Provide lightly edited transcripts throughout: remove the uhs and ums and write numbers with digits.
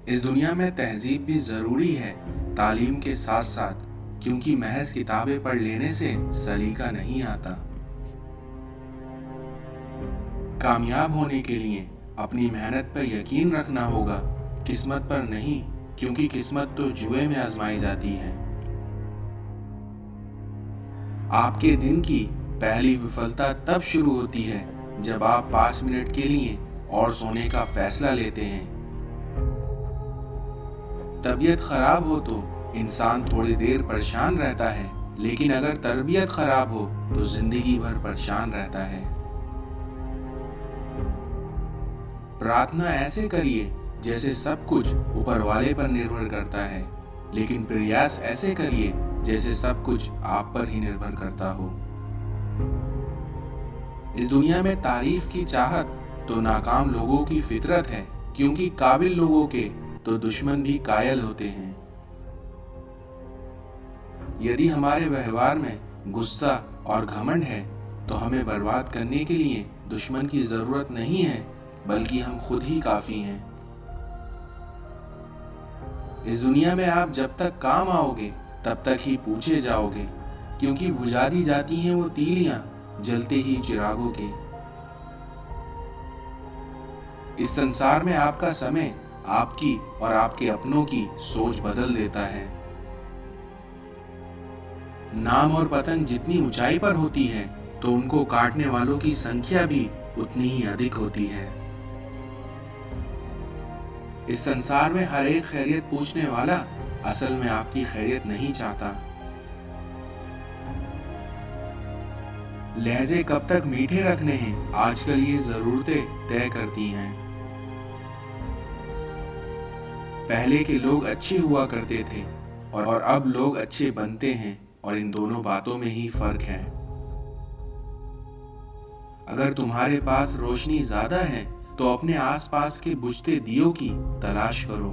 इस दुनिया में तहजीब भी ज़रूरी है तालीम के साथ साथ, क्योंकि महज किताबें पढ़ लेने से सलीका नहीं आता। कामयाब होने के लिए अपनी मेहनत पर यकीन रखना होगा, किस्मत पर नहीं, क्योंकि किस्मत तो जुए में आजमाई जाती है। आपके दिन की पहली विफलता तब शुरू होती है जब आप 5 मिनट के लिए और सोने का फैसला लेते हैं। तबीयत खराब हो तो इंसान थोड़ी देर परेशान रहता है, लेकिन अगर तरबियत खराब हो तो जिंदगी भर परेशान रहता है। प्रार्थना ऐसे करिए जैसे सब कुछ ऊपर वाले पर निर्भर करता है, लेकिन प्रयास ऐसे करिए जैसे सब कुछ आप पर ही निर्भर करता हो। इस दुनिया में तारीफ की चाहत तो नाकाम लोगों की फितरत है, क्योंकि काबिल लोगों के तो दुश्मन भी कायल होते हैं। यदि हमारे व्यवहार में गुस्सा और घमंड है तो हमें बर्बाद करने के लिए दुश्मन की जरूरत नहीं है, बल्कि हम खुद ही काफी हैं। इस दुनिया में आप जब तक काम आओगे तब तक ही पूछे जाओगे, क्योंकि बुझा दी जाती हैं वो तीलियां जलते ही चिरागों के। इस संसार में आपका समय आपकी और आपके अपनों की सोच बदल देता है। नाम और पतंग जितनी ऊंचाई पर होती है तो उनको काटने वालों की संख्या भी उतनी ही अधिक होती है। इस संसार में हर एक खैरियत पूछने वाला असल में आपकी खैरियत नहीं चाहता। लहजे कब तक मीठे रखने हैं, आजकल ये जरूरतें तय करती हैं। पहले के लोग अच्छे हुआ करते थे और अब लोग अच्छे बनते हैं, और इन दोनों बातों में ही फर्क है। अगर तुम्हारे पास रोशनी ज्यादा है तो अपने आसपास के बुझते दियों की तलाश करो।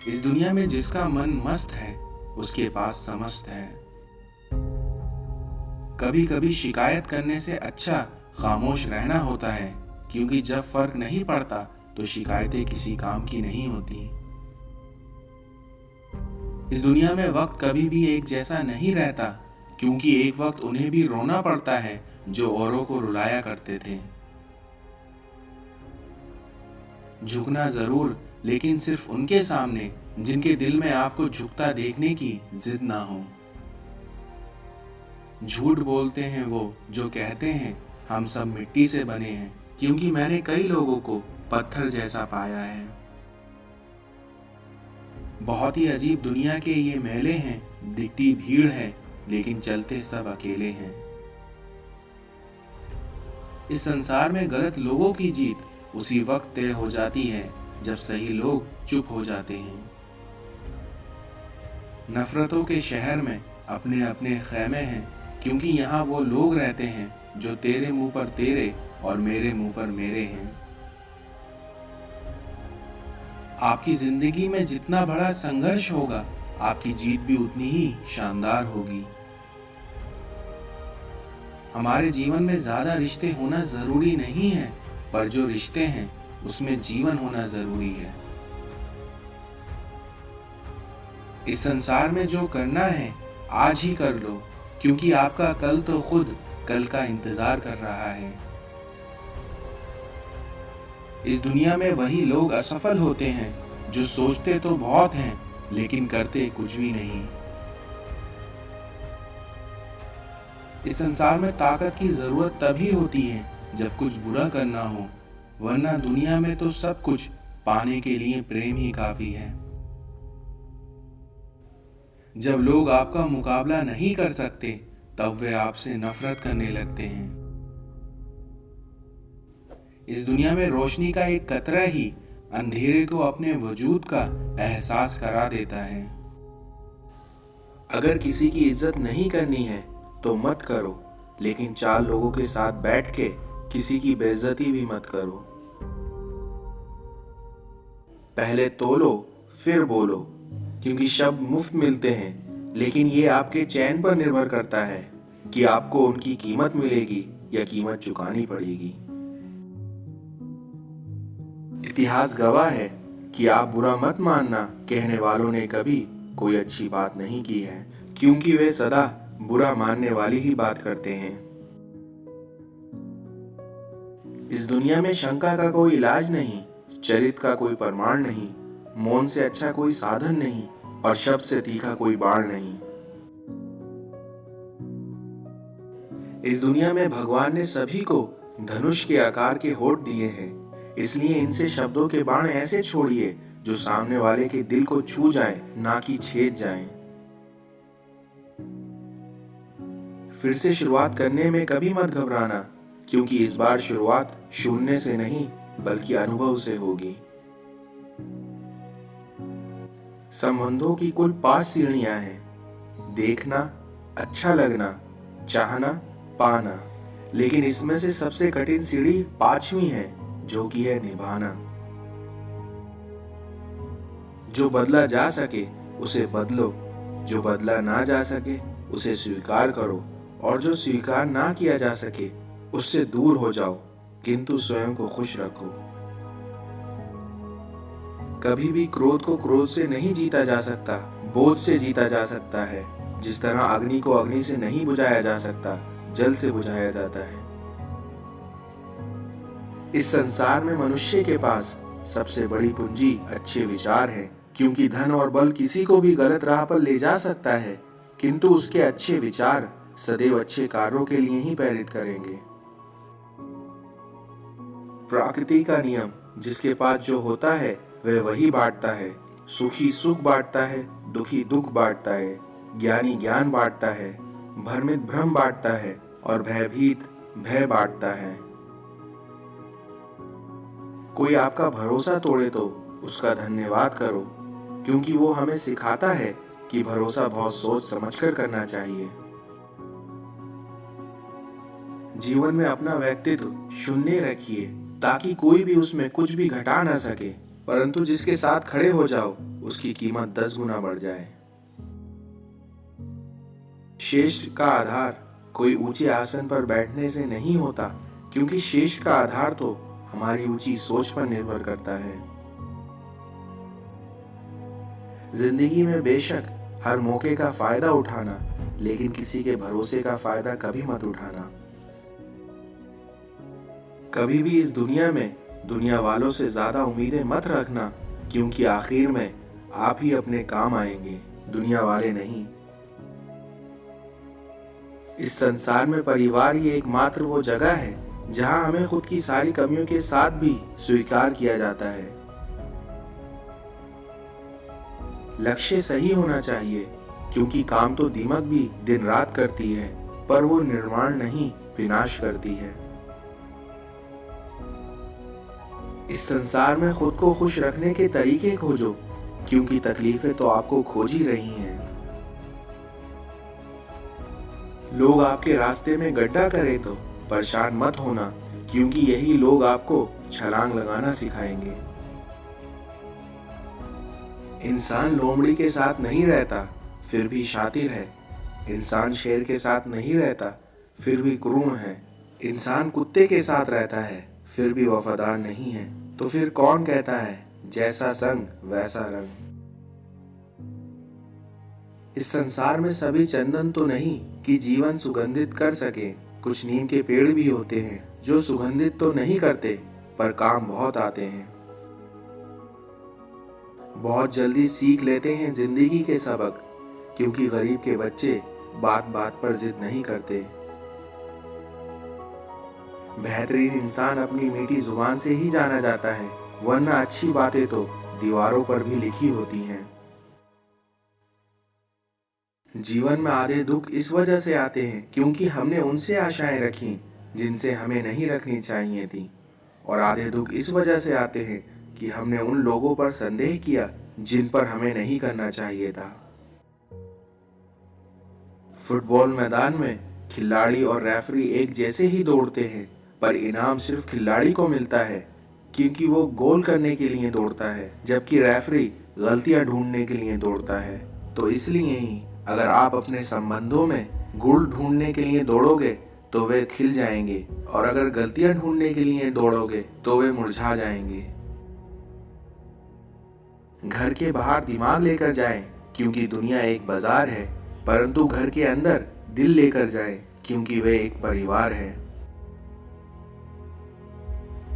इस दुनिया में जिसका मन मस्त है उसके पास समस्त है। कभी कभी शिकायत करने से अच्छा खामोश रहना होता है, क्योंकि जब फर्क नहीं पड़ता तो शिकायतें किसी काम की नहीं होती। इस दुनिया में वक्त कभी भी एक जैसा नहीं रहता, क्योंकि एक वक्त उन्हें भी रोना पड़ता है जो औरों को रुलाया करते थे। झुकना जरूर, लेकिन सिर्फ उनके सामने जिनके दिल में आपको झुकता देखने की जिद ना हो। झूठ बोलते हैं वो जो कहते हैं हम सब मिट्टी से बने हैं, क्योंकि मैंने कई लोगों को पत्थर जैसा पाया है। बहुत ही अजीब दुनिया के ये मेले हैं, दिखती भीड़ है लेकिन चलते सब अकेले हैं। इस संसार में गलत लोगों की जीत उसी वक्त तय हो जाती है जब सही लोग चुप हो जाते हैं। नफरतों के शहर में अपने अपने खैमे हैं, क्योंकि यहाँ वो लोग रहते हैं जो तेरे मुंह पर तेरे और मेरे मुंह पर मेरे हैं। आपकी जिंदगी में जितना बड़ा संघर्ष होगा, आपकी जीत भी उतनी ही शानदार होगी। हमारे जीवन में ज्यादा रिश्ते होना जरूरी नहीं है, पर जो रिश्ते हैं उसमें जीवन होना जरूरी है। इस संसार में जो करना है आज ही कर लो, क्योंकि आपका कल तो खुद कल का इंतजार कर रहा है। इस दुनिया में वही लोग असफल होते हैं जो सोचते तो बहुत हैं लेकिन करते कुछ भी नहीं। इस संसार में ताकत की जरूरत तभी होती है जब कुछ बुरा करना हो, वरना दुनिया में तो सब कुछ पाने के लिए प्रेम ही काफी है। जब लोग आपका मुकाबला नहीं कर सकते तब वे आपसे नफरत करने लगते हैं। इस दुनिया में रोशनी का एक कतरा ही अंधेरे को अपने वजूद का एहसास करा देता है। अगर किसी की इज्जत नहीं करनी है तो मत करो, लेकिन 4 लोगों के साथ बैठ के किसी की बेइज्जती भी मत करो। पहले तोलो फिर बोलो, क्योंकि शब्द मुफ्त मिलते हैं, लेकिन ये आपके चैन पर निर्भर करता है कि आपको उनकी कीमत मिलेगी या कीमत चुकानी पड़ेगी। इतिहास गवाह है कि आप बुरा मत मानना कहने वालों ने कभी कोई अच्छी बात नहीं की है, क्योंकि वे सदा बुरा मानने वाली ही बात करते हैं। इस दुनिया में शंका का कोई इलाज नहीं, चरित्र का कोई प्रमाण नहीं, मौन से अच्छा कोई साधन नहीं और शब्द से तीखा कोई बाण नहीं। इस दुनिया में भगवान ने सभी को धनुष के आकार के होठ दिए हैं, इसलिए इनसे शब्दों के बाण ऐसे छोड़िए जो सामने वाले के दिल को छू जाए, ना कि छेद जाए। फिर से शुरुआत करने में कभी मत घबराना, क्योंकि इस बार शुरुआत शून्य से नहीं बल्कि अनुभव से होगी। संबंधों की कुल 5 सीढ़ियां हैं: देखना, अच्छा लगना, चाहना, पाना। लेकिन इसमें से सबसे कठिन सीढ़ी 5वीं है, जो कि है निभाना। जो बदला जा सके उसे बदलो, जो बदला ना जा सके उसे स्वीकार करो, और जो स्वीकार ना किया जा सके उससे दूर हो जाओ, किंतु स्वयं को खुश रखो। कभी भी क्रोध को क्रोध से नहीं जीता जा सकता, बोझ से जीता जा सकता है। जिस तरह अग्नि को अग्नि से नहीं बुझाया जा सकता, जल से बुझाया जाता है। इस संसार में मनुष्य के पास सबसे बड़ी पूंजी अच्छे विचार है, क्योंकि धन और बल किसी को भी गलत राह पर ले जा सकता है, किंतु उसके अच्छे विचार सदैव अच्छे कार्यों के लिए ही प्रेरित करेंगे। प्रकृति का नियम, जिसके पास जो होता है वह वही बांटता है। सुखी सुख बांटता है, दुखी दुख बांटता है, ज्ञानी ज्ञान बांटता है, भ्रमित भ्रम बांटता है और भयभीत भय बांटता है। कोई आपका भरोसा तोड़े तो उसका धन्यवाद करो, क्योंकि वो हमें सिखाता है कि भरोसा बहुत सोच समझकर करना चाहिए। जीवन में अपना व्यक्तित्व शून्य रखिए, ताकि कोई भी उसमें कुछ भी घटा ना सके, परंतु जिसके साथ खड़े हो जाओ उसकी कीमत 10 गुना बढ़ जाए। श्रेष्ठ का आधार कोई ऊंचे आसन पर बैठने से नहीं होता, क्योंकि श्रेष्ठ का आधार तो हमारी ऊंची सोच पर निर्भर करता है। जिंदगी में बेशक हर मौके का फायदा उठाना, लेकिन किसी के भरोसे का फायदा कभी मत उठाना। कभी भी इस दुनिया में दुनिया वालों से ज्यादा उम्मीदें मत रखना, क्योंकि आखिर में आप ही अपने काम आएंगे, दुनिया वाले नहीं। इस संसार में परिवार ही एकमात्र वो जगह है जहां हमें खुद की सारी कमियों के साथ भी स्वीकार किया जाता है। लक्ष्य सही होना चाहिए, क्योंकि काम तो दीमक भी दिन रात करती है, पर वो निर्माण नहीं विनाश करती है। इस संसार में खुद को खुश रखने के तरीके खोजो, क्योंकि तकलीफें तो आपको खोज ही रही हैं। लोग आपके रास्ते में गड्ढा करें तो परेशान मत होना, क्योंकि यही लोग आपको छलांग लगाना सिखाएंगे। इंसान लोमड़ी के साथ नहीं रहता फिर भी शातिर है, इंसान शेर के साथ नहीं रहता फिर भी क्रूर है, इंसान कुत्ते के साथ रहता है फिर भी वफादार नहीं है, तो फिर कौन कहता है जैसा संग वैसा रंग। इस संसार में सभी चंदन तो नहीं कि जीवन सुगंधित कर सके, कुछ नीम के पेड़ भी होते हैं जो सुगंधित तो नहीं करते पर काम बहुत आते हैं। बहुत जल्दी सीख लेते हैं जिंदगी के सबक, क्योंकि गरीब के बच्चे बात बात पर जिद नहीं करते। बेहतरीन इंसान अपनी मीठी जुबान से ही जाना जाता है, वरना अच्छी बातें तो दीवारों पर भी लिखी होती हैं। जीवन में आधे दुख इस वजह से आते हैं क्योंकि हमने उनसे आशाएं रखी जिनसे हमें नहीं रखनी चाहिए थी, और आधे दुख इस वजह से आते हैं कि हमने उन लोगों पर संदेह किया जिन पर हमें नहीं करना चाहिए था। फुटबॉल मैदान में खिलाड़ी और रेफरी एक जैसे ही दौड़ते हैं, पर इनाम सिर्फ खिलाड़ी को मिलता है क्योंकि वो गोल करने के लिए दौड़ता है, जबकि रेफरी गलतियां ढूंढने के लिए दौड़ता है। तो इसलिए ही अगर आप अपने संबंधों में गुण ढूंढने के लिए दौड़ोगे तो वे खिल जाएंगे, और अगर गलतियां ढूंढने के लिए दौड़ोगे तो वे मुरझा जाएंगे। घर के बाहर दिमाग लेकर जाएं, क्योंकि दुनिया एक बाजार है, परंतु घर के अंदर दिल लेकर जाएं, क्योंकि वे एक परिवार है।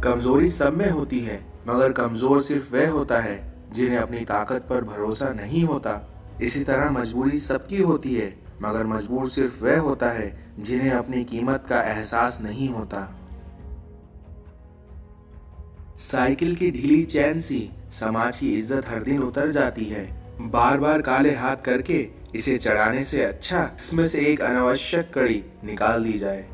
कमजोरी सब में होती है, मगर कमजोर सिर्फ वह होता है जिन्हें अपनी ताकत पर भरोसा नहीं होता। इसी तरह मजबूरी सबकी होती है, मगर मजबूर सिर्फ वह होता है जिन्हें अपनी कीमत का एहसास नहीं होता। साइकिल की ढीली चैन सी समाज की इज्जत हर दिन उतर जाती है। बार बार काले हाथ करके इसे चढ़ाने से अच्छा इसमें से एक अनावश्यक कड़ी निकाल दी जाए।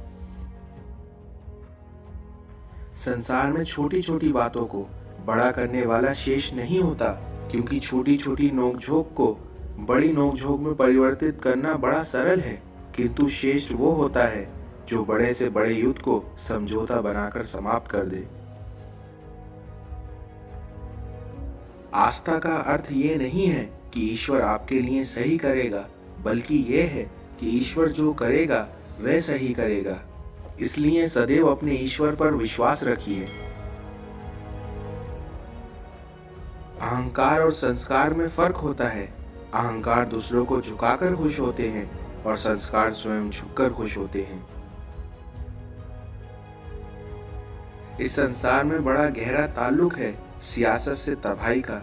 संसार में छोटी छोटी बातों को बड़ा करने वाला शेष नहीं होता, क्योंकि छोटी छोटी नोकझोंक को बड़ी नोकझोंक में परिवर्तित करना बड़ा सरल है, किंतु श्रेष्ठ वो होता है जो बड़े से बड़े युद्ध को समझौता बनाकर समाप्त कर दे। आस्था का अर्थ ये नहीं है कि ईश्वर आपके लिए सही करेगा, बल्कि ये है कि ईश्वर जो करेगा वह सही करेगा। इसलिए सदैव अपने ईश्वर पर विश्वास रखिए। अहंकार और संस्कार में फर्क होता है। अहंकार दूसरों को झुकाकर खुश होते हैं और संस्कार स्वयं झुककर खुश होते हैं। इस संसार में बड़ा गहरा ताल्लुक है सियासत से तबाही का।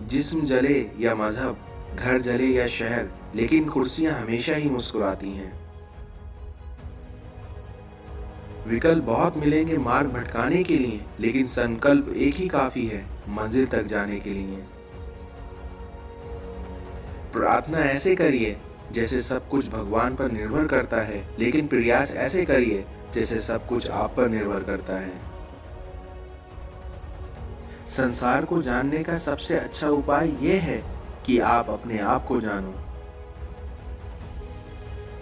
जिस्म जले या मजहब, घर जले या शहर, लेकिन कुर्सियां हमेशा ही मुस्कुराती हैं। विकल्प बहुत मिलेंगे मार्ग भटकाने के लिए, लेकिन संकल्प एक ही काफी है मंजिल तक जाने के लिए। प्रार्थना ऐसे करिए जैसे सब कुछ भगवान पर निर्भर करता है, लेकिन प्रयास ऐसे करिए जैसे सब कुछ आप पर निर्भर करता है। संसार को जानने का सबसे अच्छा उपाय यह है कि आप अपने आप को जानो।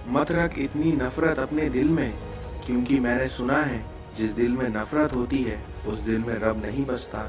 मत रख इतनी नफरत अपने दिल में, क्योंकि मैंने सुना है जिस दिल में नफरत होती है उस दिल में रब नहीं बसता।